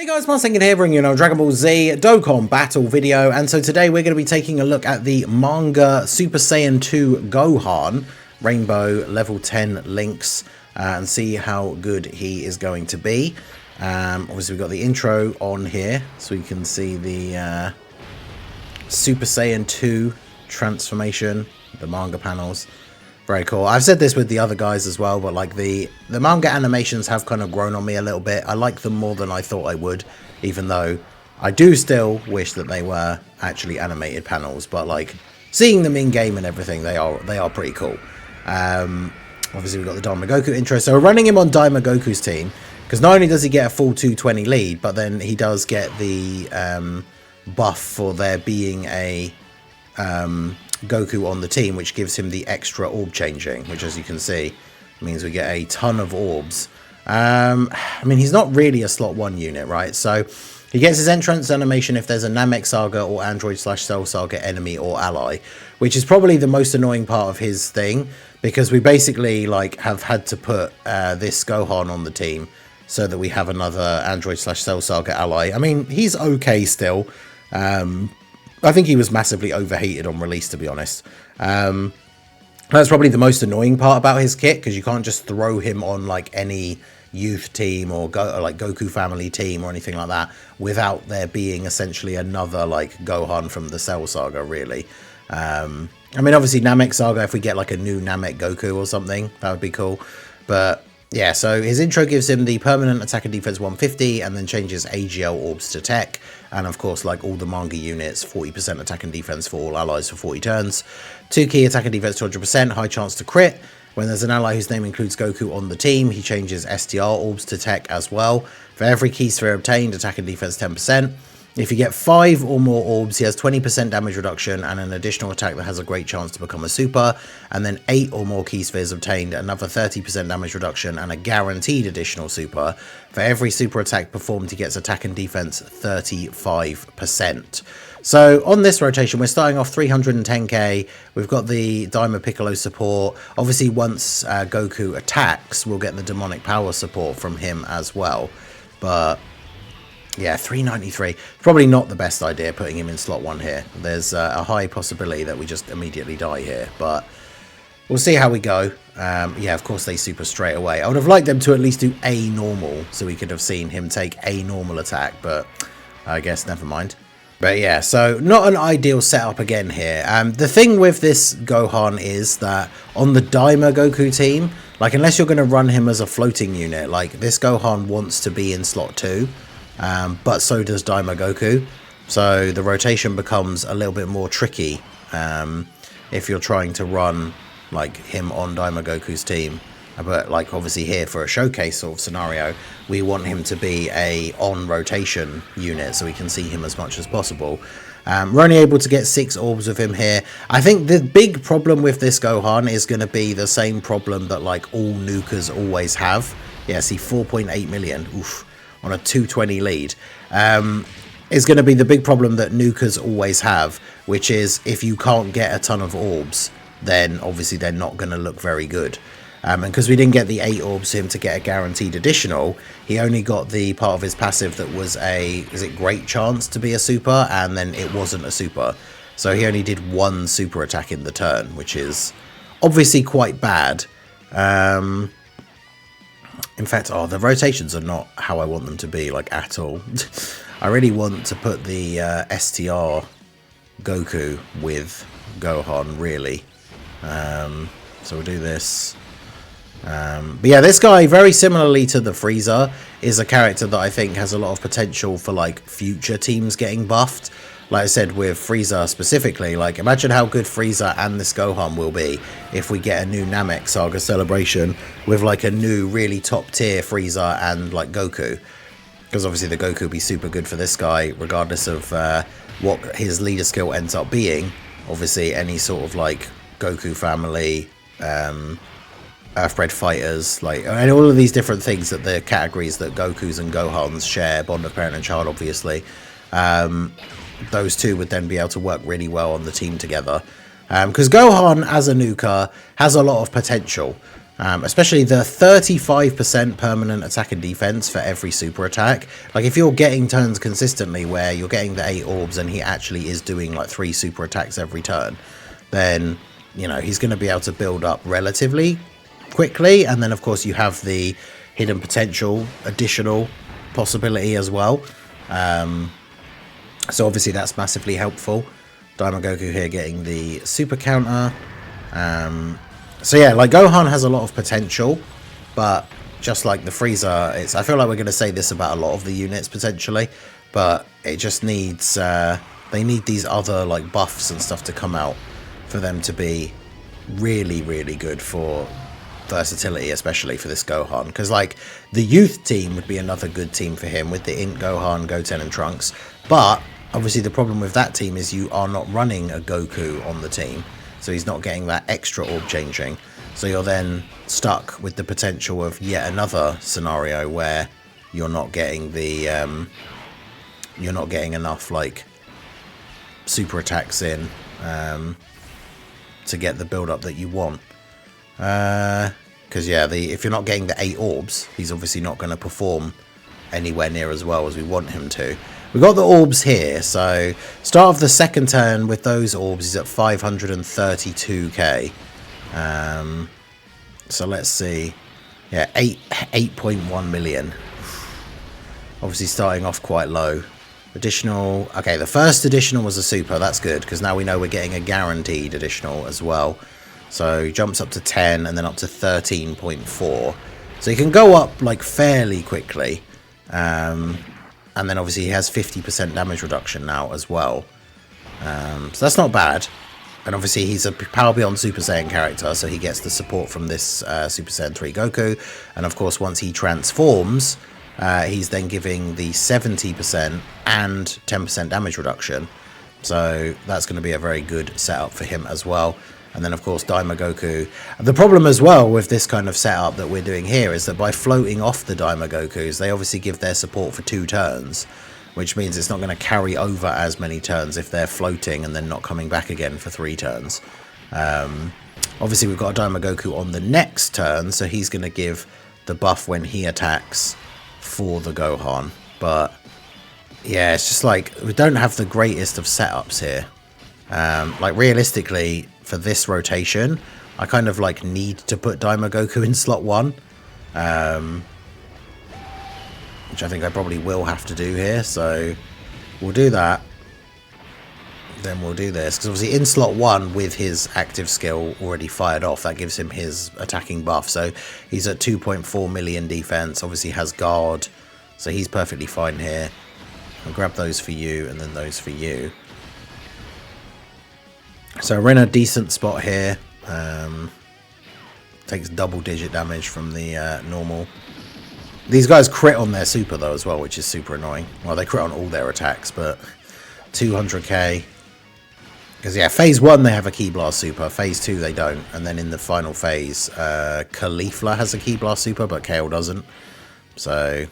Hey guys, Manga here, bringing you a Dragon Ball Z Dokkan battle video, and so today we're going to be taking a look at the Manga Super Saiyan 2 Gohan Rainbow Level 10 Links and see how good he is going to be. Obviously we've got the intro on here, so we can see the Super Saiyan 2 transformation, the manga panels. Very cool. I've said this with the other guys as well, but like the manga animations have kind of grown on me a little bit. I like them more than I thought I would, even though I do still wish that they were actually animated panels. But like seeing them in game and everything, they are pretty cool. Obviously we've got the Daima Goku intro, so we're running him on Daima Goku's team because not only does he get a full 220 lead, but then he does get the buff for there being a Goku on the team, which gives him the extra orb changing, which as you can see means we get a ton of orbs. I mean, he's not really a slot 1 unit, right? So he gets his entrance animation if there's a Namek Saga or Android/Cell Saga enemy or ally, which is probably the most annoying part of his thing, because we basically like have had to put this Gohan on the team so that we have another Android/Cell Saga ally. I mean, he's okay still. I think he was massively overheated on release, to be honest. That's probably the most annoying part about his kit, because you can't just throw him on like any youth team or like Goku family team or anything like that without there being essentially another like Gohan from the Cell Saga, really. I mean, obviously Namek Saga, if we get like a new Namek Goku or something, that would be cool. But yeah, so his intro gives him the permanent attack and defense 150 and then changes AGL orbs to tech. And of course, like all the manga units, 40% attack and defense for all allies for 40 turns. 2 key attack and defense 200%, high chance to crit. When there's an ally whose name includes Goku on the team, he changes STR orbs to tech as well. For every key sphere obtained, attack and defense 10%. If you get 5 or more orbs, he has 20% damage reduction and an additional attack that has a great chance to become a super. And then 8 or more key spheres obtained, another 30% damage reduction and a guaranteed additional super. For every super attack performed, he gets attack and defense 35%. So on this rotation, we're starting off 310k. We've got the Daima Piccolo support. Obviously, once Goku attacks, we'll get the demonic power support from him as well. But yeah, 393. Probably not the best idea putting him in slot 1 here. There's a high possibility that we just immediately die here, but we'll see how we go. Yeah, of course they super straight away. I would have liked them to at least do a normal, so we could have seen him take a normal attack, but I guess never mind. But yeah, so not an ideal setup again here. The thing with this Gohan is that on the Daima Goku team, like unless you're going to run him as a floating unit, like this Gohan wants to be in slot 2. But so does Daima Goku, so the rotation becomes a little bit more tricky if you're trying to run like him on Daima Goku's team. But like obviously here for a showcase sort of scenario, we want him to be a on rotation unit so we can see him as much as possible. We're only able to get 6 orbs of him here. I think the big problem with this Gohan is going to be the same problem that like all nukers always have. Yeah, see 4.8 million. Oof. On a 220 lead, is going to be the big problem that nukers always have, which is if you can't get a ton of orbs, then obviously they're not going to look very good. And because we didn't get the 8 orbs for him to get a guaranteed additional, he only got the part of his passive that was a, is it great chance to be a super, and then it wasn't a super. So he only did 1 super attack in the turn, which is obviously quite bad. In fact, the rotations are not how I want them to be, like, at all. I really want to put the STR Goku with Gohan, really. So we'll do this. But yeah, this guy, very similarly to the Frieza, is a character that I think has a lot of potential for, like, future teams getting buffed. Like I said, with Frieza specifically, like, imagine how good Frieza and this Gohan will be if we get a new Namek Saga celebration with, like, a new really top-tier Frieza and, like, Goku. Because obviously the Goku will be super good for this guy, regardless of what his leader skill ends up being. Obviously, any sort of, like, Goku family, Earthbred fighters, like, and all of these different things that the categories that Gokus and Gohans share, bond of parent and child, obviously. Those two would then be able to work really well on the team together. Because Gohan, as a nuker, has a lot of potential. Especially the 35% permanent attack and defense for every super attack. Like, if you're getting turns consistently where you're getting the 8 orbs and he actually is doing like 3 super attacks every turn, then, you know, he's going to be able to build up relatively quickly. And then, of course, you have the hidden potential additional possibility as well. So obviously that's massively helpful. Goku here getting the super counter. So yeah, like, Gohan has a lot of potential, but just like the Frieza, I feel like we're going to say this about a lot of the units potentially, but it just needs, they need these other like buffs and stuff to come out for them to be really, really good for versatility, especially for this Gohan. Because like, the youth team would be another good team for him with the Int Gohan, Goten and Trunks, but obviously the problem with that team is you are not running a Goku on the team, so he's not getting that extra orb changing. So you're then stuck with the potential of yet another scenario where you're not getting the you're not getting enough like super attacks in to get the build up that you want. Because yeah, if you're not getting the 8 orbs, he's obviously not going to perform anywhere near as well as we want him to. We've got the orbs here, so start of the second turn with those orbs is at 532k. So let's see. Yeah, 8.1 million. Obviously starting off quite low. Additional, okay, the first additional was a super, that's good, because now we know we're getting a guaranteed additional as well. So he jumps up to 10 and then up to 13.4. So you can go up like fairly quickly. And then obviously he has 50% damage reduction now as well. So that's not bad. And obviously he's a Power Beyond Super Saiyan character, so he gets the support from this Super Saiyan 3 Goku. And of course once he transforms, he's then giving the 70% and 10% damage reduction. So that's going to be a very good setup for him as well. And then, of course, Daima Goku. The problem as well with this kind of setup that we're doing here is that by floating off the Daima Gokus, they obviously give their support for 2 turns, which means it's not going to carry over as many turns if they're floating and then not coming back again for 3 turns. Obviously, we've got a Daima Goku on the next turn, so he's going to give the buff when he attacks for the Gohan. But, yeah, it's just like, we don't have the greatest of setups here. Like, realistically, for this rotation, I kind of like need to put Daima Goku in slot 1, which I think I probably will have to do here. So we'll do that, then we'll do this, because obviously in slot 1 with his active skill already fired off, that gives him his attacking buff. So he's at 2.4 million defense, obviously has guard, so he's perfectly fine here. I'll grab those for you and then those for you. So we're in a decent spot here. Takes double-digit damage from the normal. These guys crit on their super though as well, which is super annoying. Well, they crit on all their attacks, but 200k. Because yeah, phase 1 they have a Ki Blast super, phase 2 they don't, and then in the final phase, Caulifla has a Ki Blast super, but Kale doesn't. So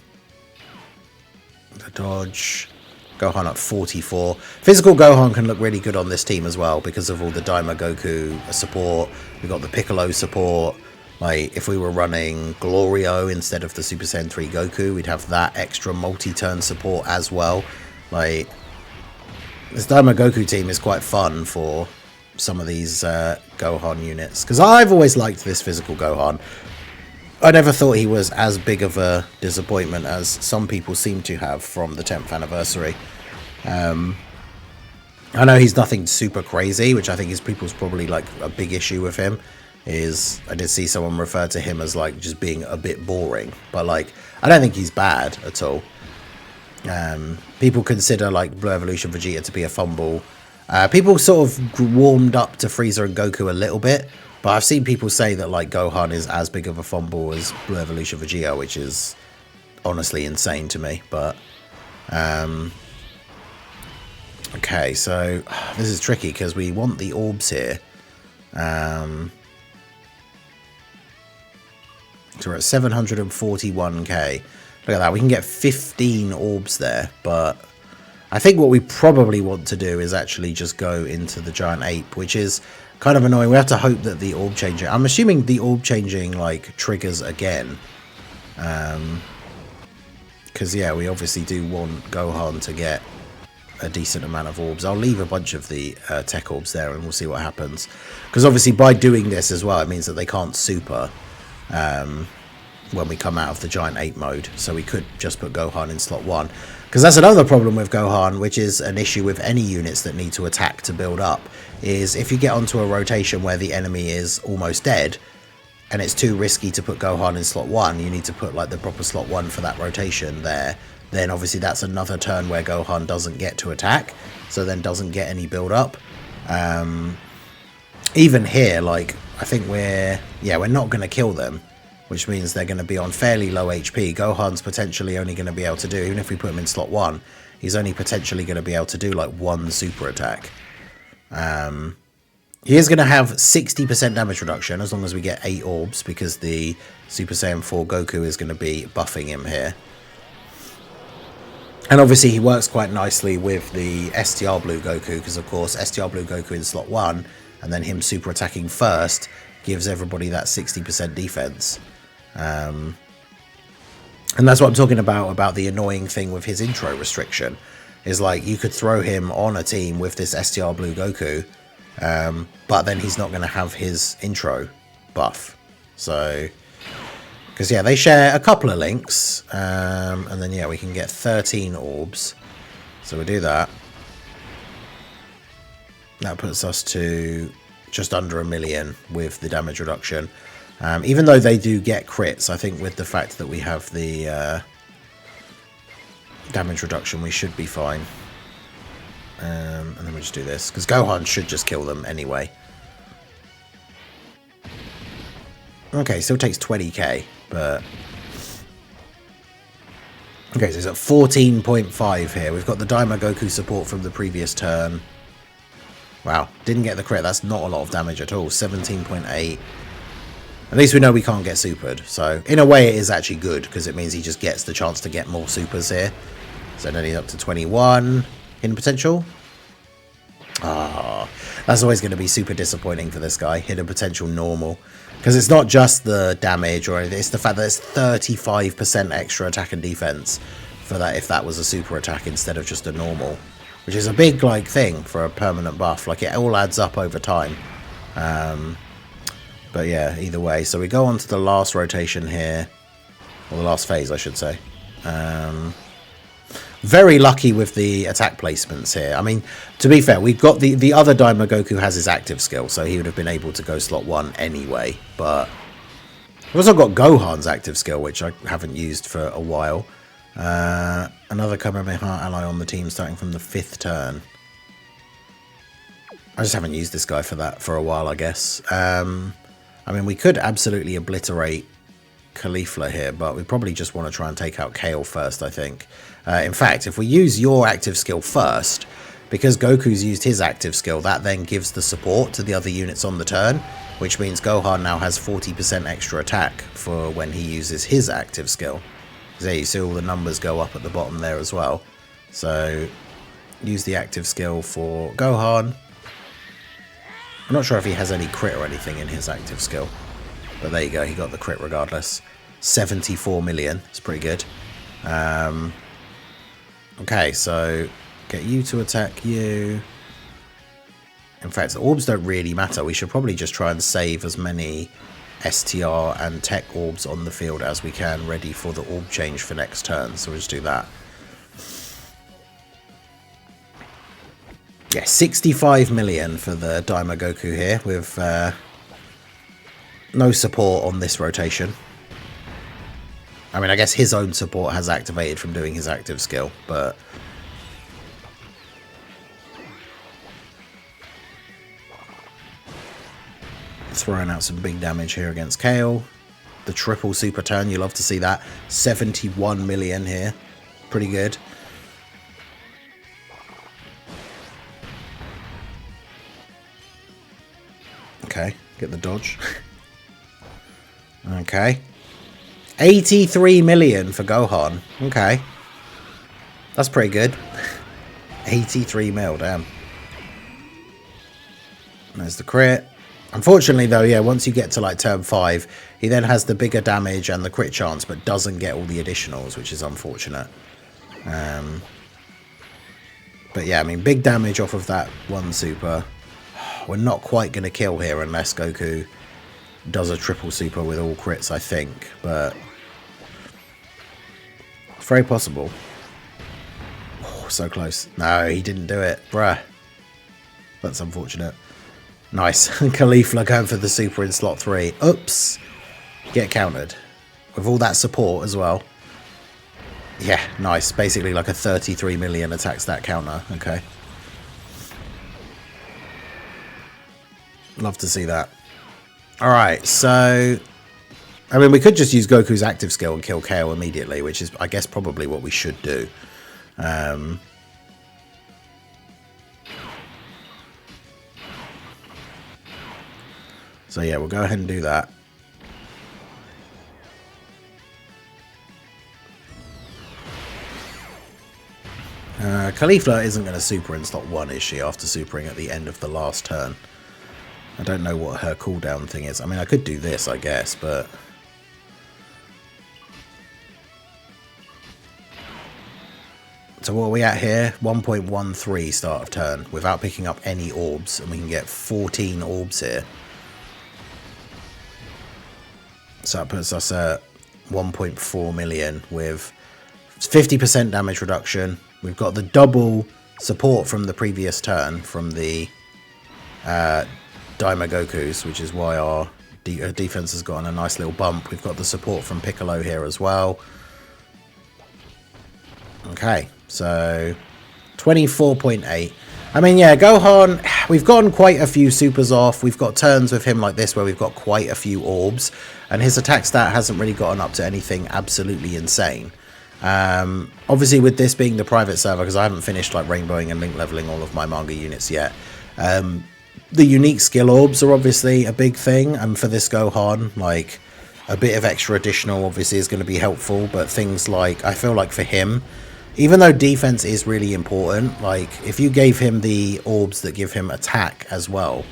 the dodge. Gohan at 44. Physical Gohan can look really good on this team as well because of all the Daima Goku support. We've got the Piccolo support. Like, if we were running Glorio instead of the Super Saiyan 3 Goku, we'd have that extra multi-turn support as well. Like, this Daima Goku team is quite fun for some of these Gohan units. Because I've always liked this physical Gohan. I never thought he was as big of a disappointment as some people seem to have from the 10th anniversary. I know he's nothing super crazy, which I think is people's probably like a big issue with him. Is I did see someone refer to him as like just being a bit boring, but like I don't think he's bad at all. People consider like Blue Evolution Vegeta to be a fumble. People sort of warmed up to Frieza and Goku a little bit. But I've seen people say that like Gohan is as big of a fumble as Blue Evolution Vegeta, which is honestly insane to me. But okay, so this is tricky because we want the orbs here. So we're at 741k. Look at that, we can get 15 orbs there, but I think what we probably want to do is actually just go into the Giant Ape, which is Kind of annoying. We have to hope that the orb changing... I'm assuming the orb changing, like, triggers again. Because, yeah, we obviously do want Gohan to get a decent amount of orbs. I'll leave a bunch of the tech orbs there and we'll see what happens. Because, obviously, by doing this as well, it means that they can't super when we come out of the Giant Ape mode. So we could just put Gohan in slot 1. Because that's another problem with Gohan, which is an issue with any units that need to attack to build up, is if you get onto a rotation where the enemy is almost dead, and it's too risky to put Gohan in slot 1, you need to put like the proper slot 1 for that rotation there, then obviously that's another turn where Gohan doesn't get to attack, so then doesn't get any build up. Even here, like, I think we're not going to kill them, which means they're going to be on fairly low HP. Gohan's potentially only going to be able to do, even if we put him in slot 1, he's only potentially going to be able to do like 1 super attack. He is going to have 60% damage reduction as long as we get 8 orbs, because the Super Saiyan 4 Goku is going to be buffing him here. And obviously he works quite nicely with the STR Blue Goku, because of course STR Blue Goku in slot 1, and then him super attacking first, gives everybody that 60% defense. And that's what I'm talking about the annoying thing with his intro restriction, is like you could throw him on a team with this STR Blue Goku, but then he's not going to have his intro buff. So, because yeah, they share a couple of links, and then yeah, we can get 13 orbs. So we do that. That puts us to just under 1 million with the damage reduction. Even though they do get crits, I think with the fact that we have the damage reduction, we should be fine. And then we just do this, because Gohan should just kill them anyway. Okay, still takes 20k, but... Okay, so he's at 14.5 here. We've got the Daima Goku support from the previous turn. Wow, didn't get the crit. That's not a lot of damage at all. 17.8. At least we know we can't get supered. So, in a way, it is actually good, because it means he just gets the chance to get more supers here. So, then he's up to 21 in potential. Ah, that's always going to be super disappointing for this guy. Hidden potential normal. Because it's not just the damage, or it's the fact that it's 35% extra attack and defense for that, if that was a super attack instead of just a normal. Which is a big, like, thing for a permanent buff. Like, it all adds up over time. But yeah, either way. So we go on to the last rotation here. Or the last phase, I should say. Very lucky with the attack placements here. I mean, to be fair, we've got the other Daima Goku has his active skill, so he would have been able to go slot 1 anyway. But we've also got Gohan's active skill, which I haven't used for a while. Another Kamehameha ally on the team starting from the 5th turn. I just haven't used this guy for a while, I guess. I mean, we could absolutely obliterate Caulifla here, but we probably just want to try and take out Kale first, I think. In fact, if we use your active skill first, because Goku's used his active skill, that then gives the support to the other units on the turn, which means Gohan now has 40% extra attack for when he uses his active skill. There you see all the numbers go up at the bottom there as well. So, use the active skill for Gohan. I'm not sure if he has any crit or anything in his active skill. But there you go, he got the crit regardless. 74 million, it's pretty good. Okay, so get you to attack you. In fact, orbs don't really matter. We should probably just try and save as many STR and tech orbs on the field as we can, ready for the orb change for next turn. So we'll just do that. Yeah, 65 million for the Daima Goku here, with no support on this rotation. I mean, I guess his own support has activated from doing his active skill, but... throwing out some big damage here against Kale. The triple super turn, you love to see that. 71 million here. Pretty good. Okay, get the dodge. Okay. 83 million for Gohan. Okay. That's pretty good. 83 mil, damn. There's the crit. Unfortunately, though, yeah, once you get to like turn 5, he then has the bigger damage and the crit chance, but doesn't get all the additionals, which is unfortunate. But yeah, I mean, big damage off of that one super. We're not quite going to kill here unless Goku does a triple super with all crits, I think. But it's very possible. Oh, so close. No, he didn't do it. Bruh. That's unfortunate. Nice. Caulifla going for the super in slot 3. Oops. Get countered. With all that support as well. Yeah, nice. Basically like a 33 million attack stat counter. Okay. Love to see that. Alright, so... I mean, we could just use Goku's active skill and kill KO immediately, which is, I guess, probably what we should do. So yeah, we'll go ahead and do that. Caulifla isn't going to super in slot 1, is she, after supering at the end of the last turn? I don't know what her cooldown thing is. I mean, I could do this, I guess, but... So what are we at here? 1.13 start of turn, without picking up any orbs, and we can get 14 orbs here. So that puts us at 1.4 million with 50% damage reduction. We've got the double support from the previous turn from the Daima Gokus, which is why our defense has gotten a nice little bump. We've got the support from Piccolo here as well. Okay, so 24.8. I mean, yeah, Gohan, we've gotten quite a few supers off. We've got turns with him like this where we've got quite a few orbs, and his attack stat hasn't really gotten up to anything absolutely insane. Obviously, with this being the private server, because I haven't finished like rainbowing and link leveling all of my manga units yet, the unique skill orbs are obviously a big thing, and for this Gohan, like, a bit of extra additional obviously is going to be helpful, but things like, I feel like for him, even though defense is really important, like, if you gave him the orbs that give him attack as well,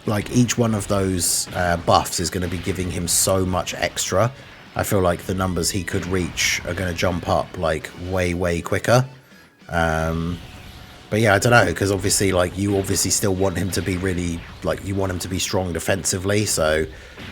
like, each one of those buffs is going to be giving him so much extra. I feel like the numbers he could reach are going to jump up, like, way, way quicker. But yeah, I don't know, because obviously, like, you obviously still want him to be really, like, you want him to be strong defensively, so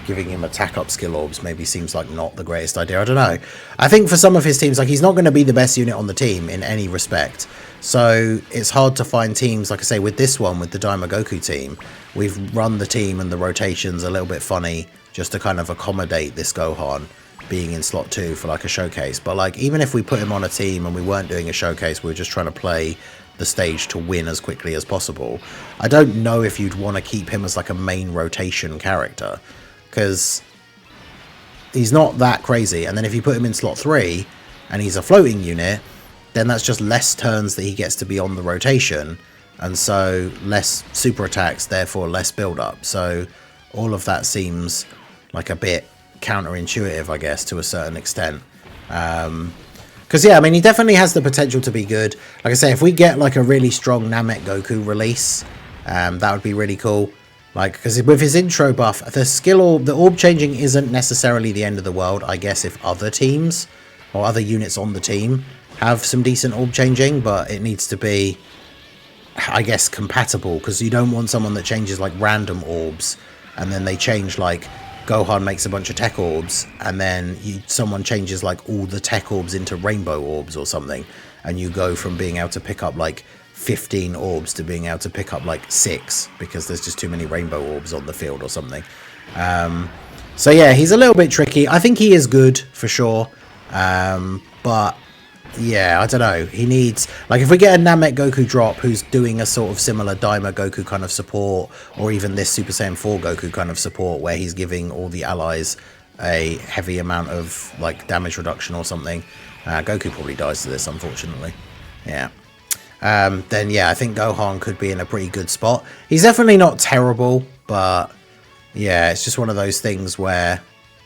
giving him attack up skill orbs maybe seems like not the greatest idea. I don't know. I think for some of his teams, like, he's not going to be the best unit on the team in any respect. So it's hard to find teams, like I say, with this one, with the Daima Goku team, we've run the team and the rotations a little bit funny just to kind of accommodate this Gohan being in slot 2 for like a showcase. But like, even if we put him on a team and we weren't doing a showcase, we were just trying to play the stage to win as quickly as possible, I don't know if you'd want to keep him as like a main rotation character, because he's not that crazy. And then if you put him in slot 3 and he's a floating unit, then that's just less turns that he gets to be on the rotation, and so less super attacks, therefore less build up. So all of that seems like a bit counterintuitive, I guess, to a certain extent. Because, yeah, I mean, he definitely has the potential to be good. Like I say, if we get, like, a really strong Namek Goku release, that would be really cool. Like, because with his intro buff, the skill orb, the orb changing isn't necessarily the end of the world, I guess, if other teams or other units on the team have some decent orb changing, but it needs to be, I guess, compatible, because you don't want someone that changes, like, random orbs, and then they change, like, Gohan makes a bunch of tech orbs, and then someone changes like all the tech orbs into rainbow orbs or something, and you go from being able to pick up like 15 orbs to being able to pick up like 6 because there's just too many rainbow orbs on the field or something. So yeah, he's a little bit tricky. I think he is good for sure, but yeah, I don't know. He needs, like, if we get a Namek Goku drop who's doing a sort of similar Daima Goku kind of support, or even this Super Saiyan 4 Goku kind of support where he's giving all the allies a heavy amount of, like, damage reduction or something. Goku probably dies to this, unfortunately. Yeah. Then, yeah, I think Gohan could be in a pretty good spot. He's definitely not terrible, but, yeah, it's just one of those things where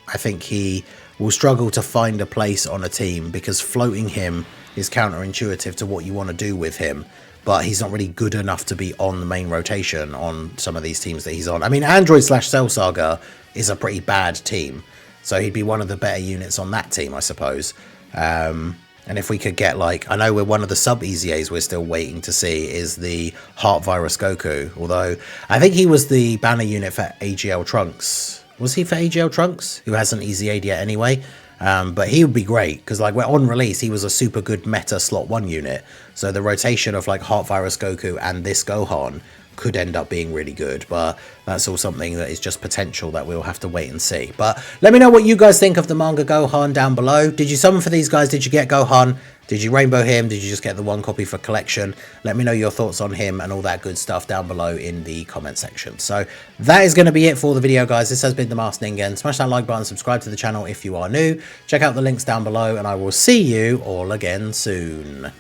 I think he will struggle to find a place on a team, because floating him is counterintuitive to what you want to do with him. But he's not really good enough to be on the main rotation on some of these teams that he's on. I mean, Android/Cell Saga is a pretty bad team, so he'd be one of the better units on that team, I suppose. And if we could get, like, I know we're one of the sub-EZAs we're still waiting to see is the Heart Virus Goku. Although, I think he was the banner unit for AGL Trunks. Was he for AGL Trunks? Who hasn't EZA'd yet anyway. But he would be great, because, like, on release, he was a super good meta slot 1 unit. So the rotation of, like, Heart Virus Goku and this Gohan could end up being really good, but that's all something that is just potential that we'll have to wait and see. But let me know what you guys think of the Manga Gohan down below. Did you summon for these guys? Did you get Gohan? Did you rainbow him? Did you just get the 1 copy for collection? Let me know your thoughts on him and all that good stuff down below in the comment section. So that is going to be it for the video, guys. This has been the Masked Ningen. Smash that like button, subscribe to the channel if you are new. Check out the links down below, and I will see you all again soon.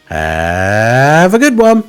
Have a good one.